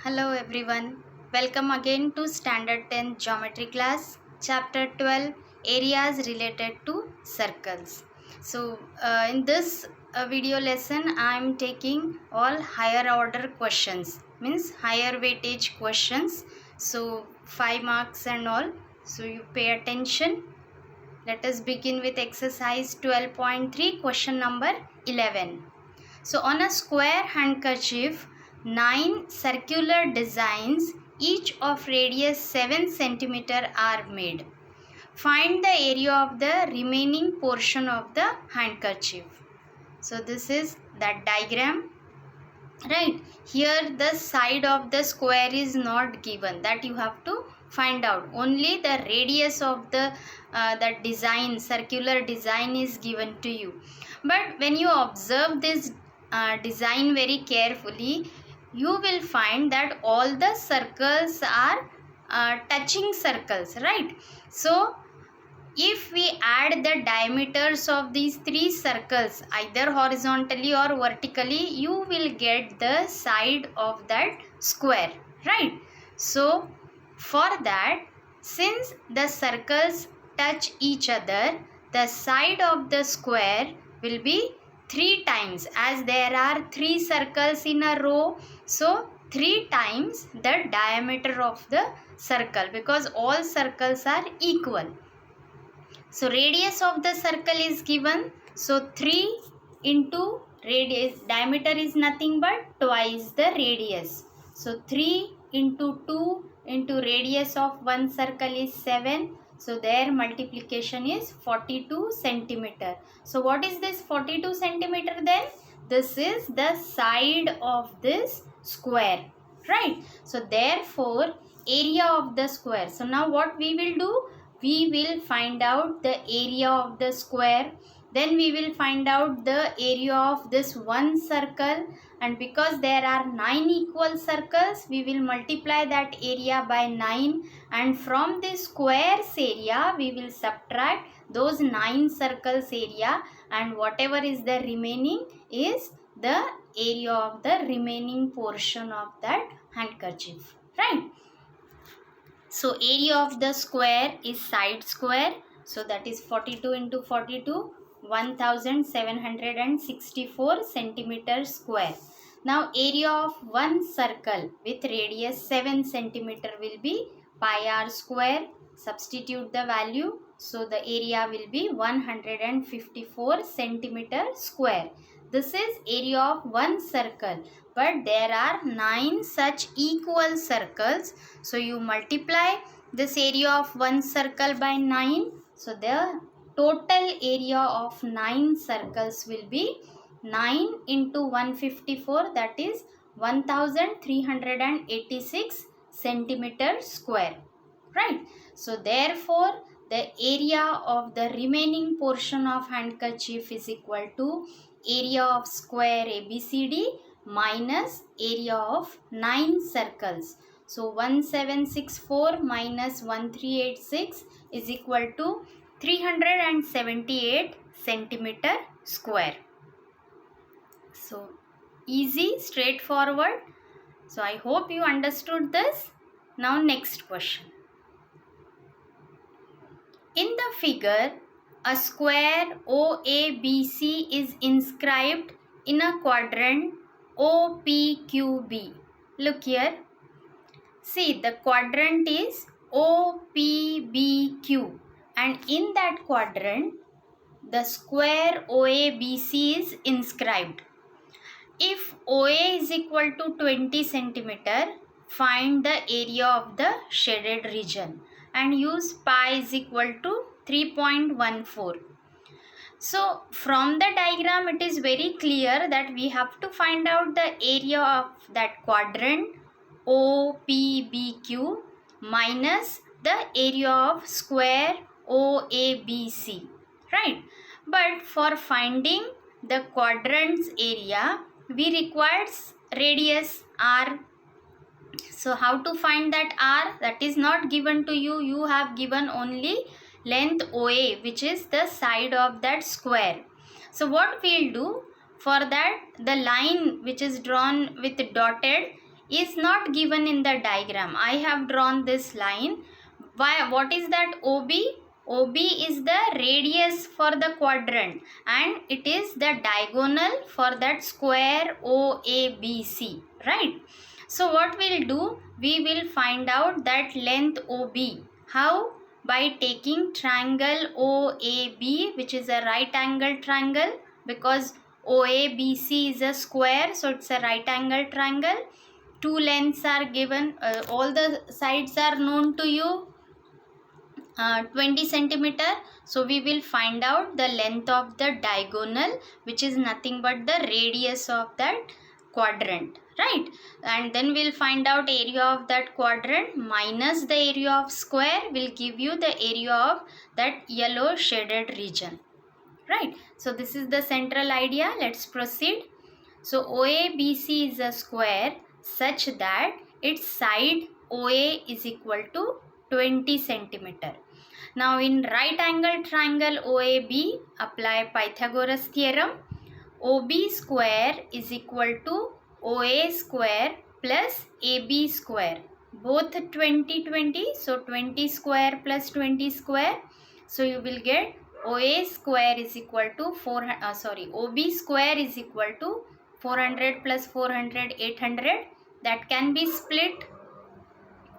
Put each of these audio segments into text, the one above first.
Hello everyone, welcome again to Standard 10 Geometry class, Chapter 12 Areas related to Circles. In this video lesson, I am taking all higher order questions, means higher weightage questions. So, 5 marks and all. So, you pay attention. Let us begin with exercise 12.3, question number 11. So on a square handkerchief, 9 circular designs, each of radius 7 cm are made. Find the area of the remaining portion of the handkerchief. So this is that diagram. Right, here the side of the square is not given, that you have to find out. Only the radius of the that design, circular design is given to you. But when you observe this design very carefully, you will find that all the circles are touching circles, right? So if we add the diameters of these three circles either horizontally or vertically, you will get the side of that square, right? So for that, since the circles touch each other, the side of the square will be 3 times, as there are 3 circles in a row. So 3 times the diameter of the circle, because all circles are equal. So radius of the circle is given. So 3 into radius, diameter is nothing but twice the radius. So 3 into 2 into radius of one circle is 7. So their multiplication is 42 centimeter. So what is this 42 centimeter then? This is the side of this square, right? So therefore area of the square. So now what we will do? We will find out the area of the square, then we will find out the area of this one circle, and because there are 9 equal circles, we will multiply that area by 9, and from this square's area we will subtract those 9 circles area, and whatever is the remaining is the area of the remaining portion of that handkerchief, right? So area of the square is side square. So that is 42 into 42, 1764 centimeter square. Now area of one circle with radius 7 centimeter will be pi r square. Substitute the value. So the area will be 154 centimeter square. This is area of one circle, but there are 9 such equal circles. So you multiply this area of one circle by 9. So the total area of 9 circles will be 9 into 154, that is 1386 centimeter square, right? So therefore the area of the remaining portion of handkerchief is equal to area of square ABCD minus area of 9 circles. So 1764 minus 1386 is equal to 378 centimeter square. So easy, straightforward. So I hope you understood this. Now next question. In the figure, a square OABC is inscribed in a quadrant OPQB. Look here. See, the quadrant is OPBQ, and in that quadrant the square OABC is inscribed. If OA is equal to 20 centimeter, find the area of the shaded region and use pi is equal to 3.14. So from the diagram it is very clear that we have to find out the area of that quadrant OPBQ minus the area of square OABC, right? But for finding the quadrant's area, we require radius r. So how to find that r? That is not given to you. You have given only length OA, which is the side of that square. So what we'll do, for that the line which is drawn with dotted, is not given in the diagram. I have drawn this line. Why? What is that OB? OB is the radius for the quadrant and it is the diagonal for that square OABC, right? So what we'll do, we will find out that length OB. How? By taking triangle OAB, which is a right angle triangle, because OABC is a square, so it's a right angle triangle. Two lengths are given, all the sides are known to you, 20 centimeter. So we will find out the length of the diagonal, which is nothing but the radius of that quadrant, right? And then we'll find out area of that quadrant minus the area of square will give you the area of that yellow shaded region, right? So this is the central idea. Let's proceed. So OABC is a square such that its side OA is equal to 20 centimeter. Now in right angle triangle OAB, apply Pythagoras theorem. OB square is equal to OA square plus AB square. Both 20 20. So 20 square plus 20 square. So you will get OA square is equal to OB square is equal to 400 plus 400, 800. That can be split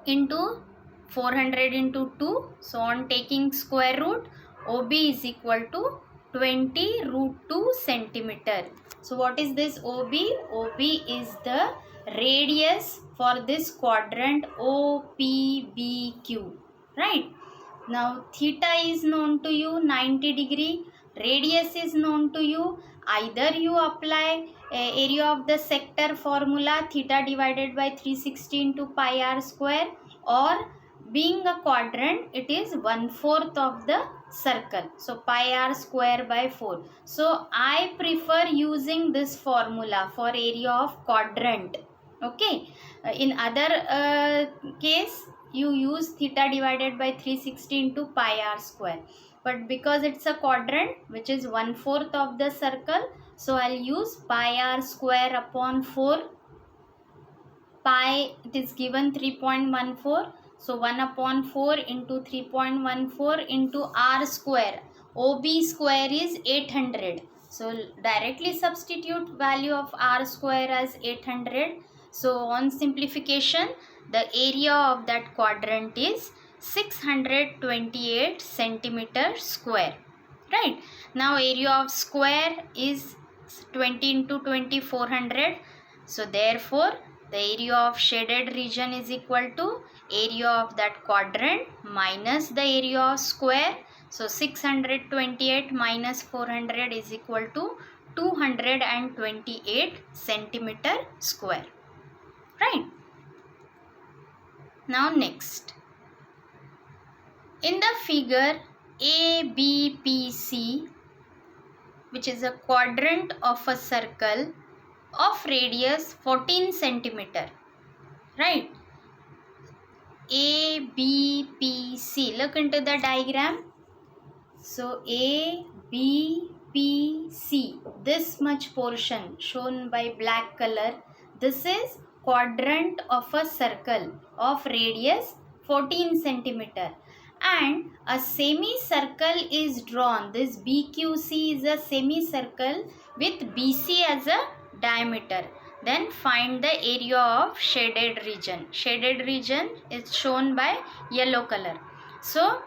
into 400 into 2. So on taking square root, OB is equal to 20 root 2 centimeter. So what is this OB? OB is the radius for this quadrant OPBQ, right? Now theta is known to you, 90 degree. Radius is known to you. Either you apply area of the sector formula, theta divided by 360 into pi r square, or being a quadrant, it is 1/4 of the circle. So pi r square by 4. So I prefer using this formula for area of quadrant. Okay. In other case, you use theta divided by 360 into pi r square. But because it's a quadrant, which is 1/4 of the circle, so I'll use pi r square upon 4. Pi, it is given 3.14. So 1 upon 4 into 3.14 into r square. OB square is 800. So directly substitute value of r square as 800. So on simplification, the area of that quadrant is 628 centimeter square, right? Now area of square is 20 into 20, 400. So therefore the area of shaded region is equal to area of that quadrant minus the area of square. So 628 minus 400 is equal to 228 centimeter square, right? Now next, in the figure ABPC, which is a quadrant of a circle of radius 14 centimeter, right? ABPC, look into the diagram. So ABPC, this much portion shown by black color, this is quadrant of a circle of radius 14 centimeter, and a semicircle is drawn. This BQC is a semicircle with BC as a diameter. Then find the area of shaded region. Shaded region is shown by yellow color. So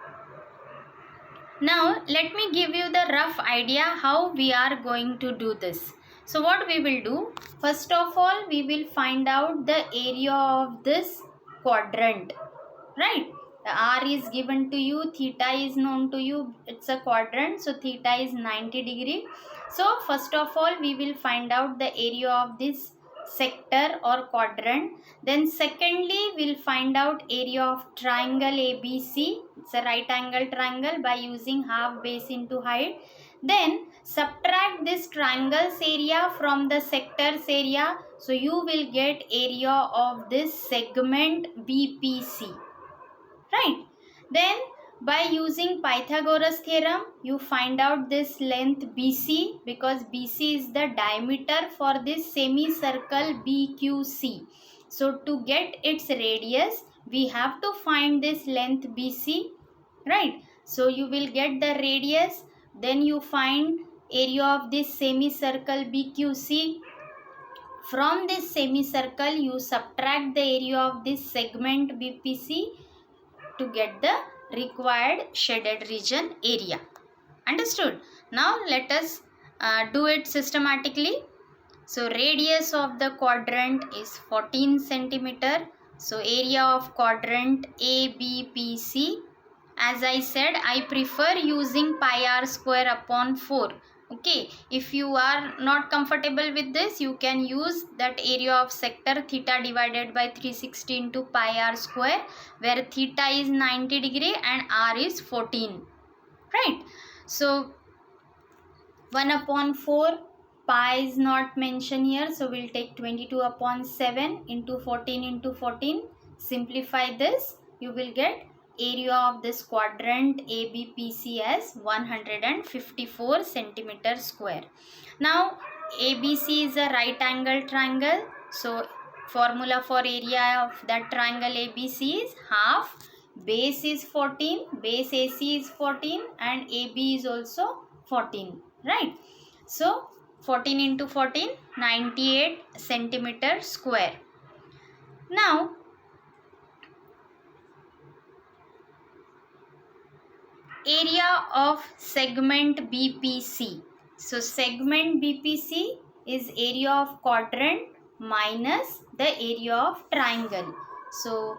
now let me give you the rough idea how we are going to do this. So what we will do, first of all, we will find out the area of this quadrant, right? The r is given to you, theta is known to you, it's a quadrant, so theta is 90 degree. So first of all, we will find out the area of this sector or quadrant. Then secondly, we'll find out area of triangle ABC. It's a right angle triangle by using half base into height. Then subtract this triangle's area from the sector's area. So you will get area of this segment BPC, right? Then by using Pythagoras theorem, you find out this length BC, because BC is the diameter for this semicircle BQC. So to get its radius, we have to find this length BC, right? So you will get the radius, then you find area of this semicircle BQC. From this semicircle, you subtract the area of this segment BPC to get the required shaded region area. Understood? Now let us do it systematically. So radius of the quadrant is 14 centimeter. So area of quadrant ABPC. As I said, I prefer using pi r square upon 4. Okay, if you are not comfortable with this, you can use that area of sector theta divided by 360 into pi r square, where theta is 90 degree and r is 14. Right? So 1 upon 4, pi is not mentioned here, so we'll take 22 upon 7 into 14 into 14. Simplify this, you will get area of this quadrant ABPC as 154 centimeter square. Now ABC is a right angle triangle, so formula for area of that triangle ABC is half. Base is 14, base AC is 14 and AB is also 14, right? So 14 into 14, 98 centimeter square. Now area of segment BPC. So segment BPC is area of quadrant minus the area of triangle. So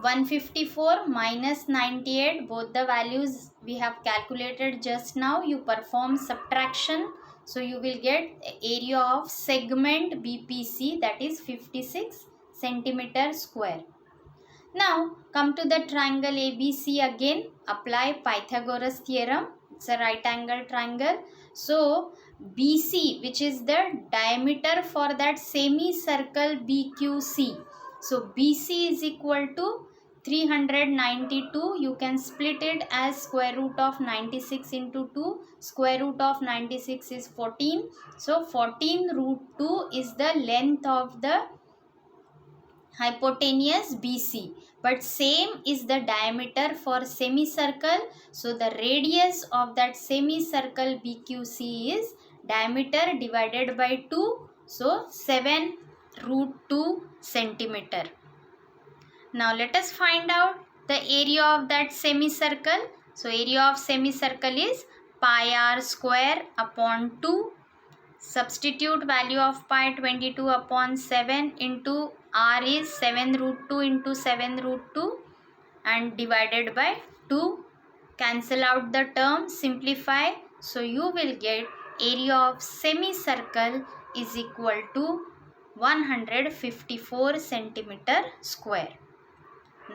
154 minus 98, both the values we have calculated just now. You perform subtraction, so you will get area of segment BPC, that is 56 centimeter square. Now come to the triangle ABC again. Apply Pythagoras theorem. It's a right angle triangle. So BC, which is the diameter for that semicircle BQC. So BC is equal to 392. You can split it as square root of 96 into 2. Square root of 96 is 14. So 14 root 2 is the length of the hypotenuse BC, but same is the diameter for semicircle. So the radius of that semicircle BQC is diameter divided by 2, so 7 root 2 centimeter. Now let us find out the area of that semicircle. So area of semicircle is pi r square upon 2. Substitute value of pi 22 upon 7 into r is 7 root 2 into 7 root 2 and divided by 2. Cancel out the term, simplify. So you will get area of semicircle is equal to 154 centimeter square.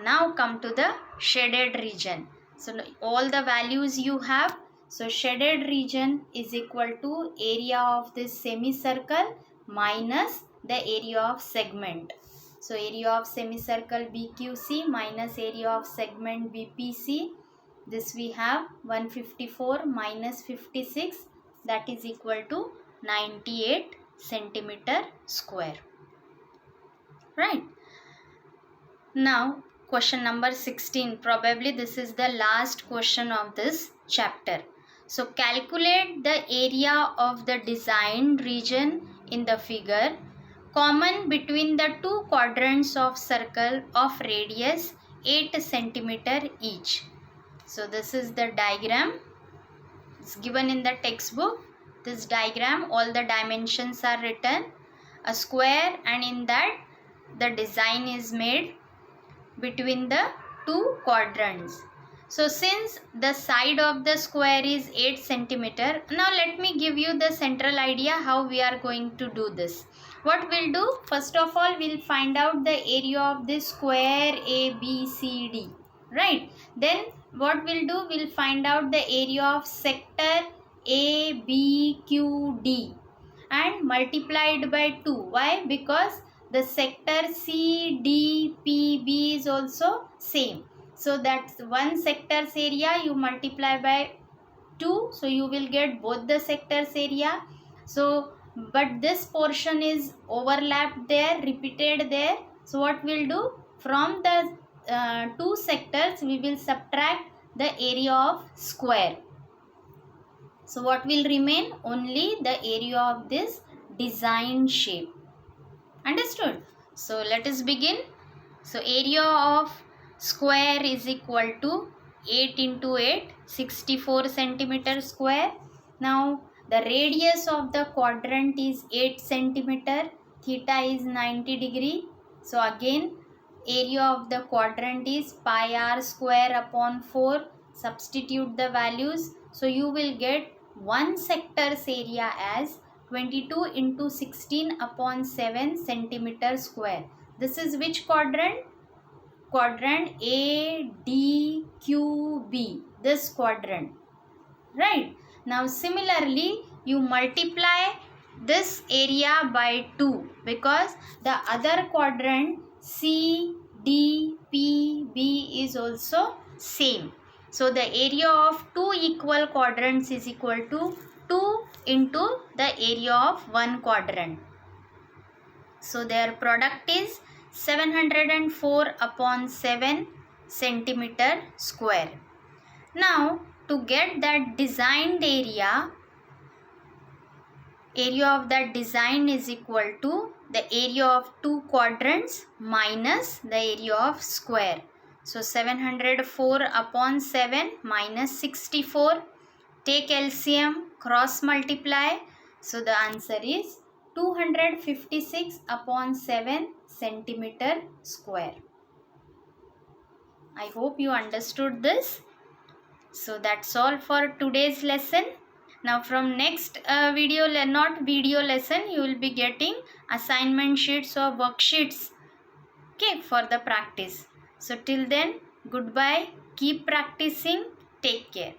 Now come to the shaded region. So all the values you have. So shaded region is equal to area of this semicircle minus the area of segment. So area of semicircle BQC minus area of segment BPC. This we have 154 minus 56, that is equal to 98 centimeter square. Right. Now question number 16. Probably this is the last question of this chapter. So calculate the area of the designed region in the figure common between the two quadrants of circle of radius 8 centimeter each. So this is the diagram. It's given in the textbook. This diagram, all the dimensions are written. A square, and in that the design is made between the two quadrants. So since the side of the square is 8 centimeter, now let me give you the central idea how we are going to do this. What we'll do, first of all, we'll find out the area of this square ABCD, right? Then what we'll do, we'll find out the area of sector ABQD and multiplied by 2. Why? Because the sector CDPB is also same. So that's one sector's area, you multiply by 2. So you will get both the sector's area. So but this portion is overlapped there, repeated there. So what we'll do, from the two sectors we will subtract the area of square. So what will remain? Only the area of this design shape. Understood? So let us begin. So area of square is equal to 8 into 8, 64 centimeter square. Now the radius of the quadrant is 8 centimeter. Theta is 90 degree. So again area of the quadrant is pi r square upon 4. Substitute the values. So you will get one sector's area as 22 into 16 upon 7 centimeter square. This is which quadrant? Quadrant A, D, Q, B. This quadrant. Right. Now similarly, you multiply this area by 2 because the other quadrant C, D, P, B is also same. So the area of two equal quadrants is equal to 2 into the area of one quadrant. So their product is 704 upon 7 centimeter square. Now to get that designed area of that design is equal to the area of two quadrants minus the area of square. So 704 upon 7 minus 64. Take LCM, cross multiply. So the answer is 256 upon 7 centimeter square. I hope you understood this. So that's all for today's lesson. Now from next not video lesson, you will be getting assignment sheets or worksheets, okay, for the practice. So till then, goodbye. Keep practicing. Take care.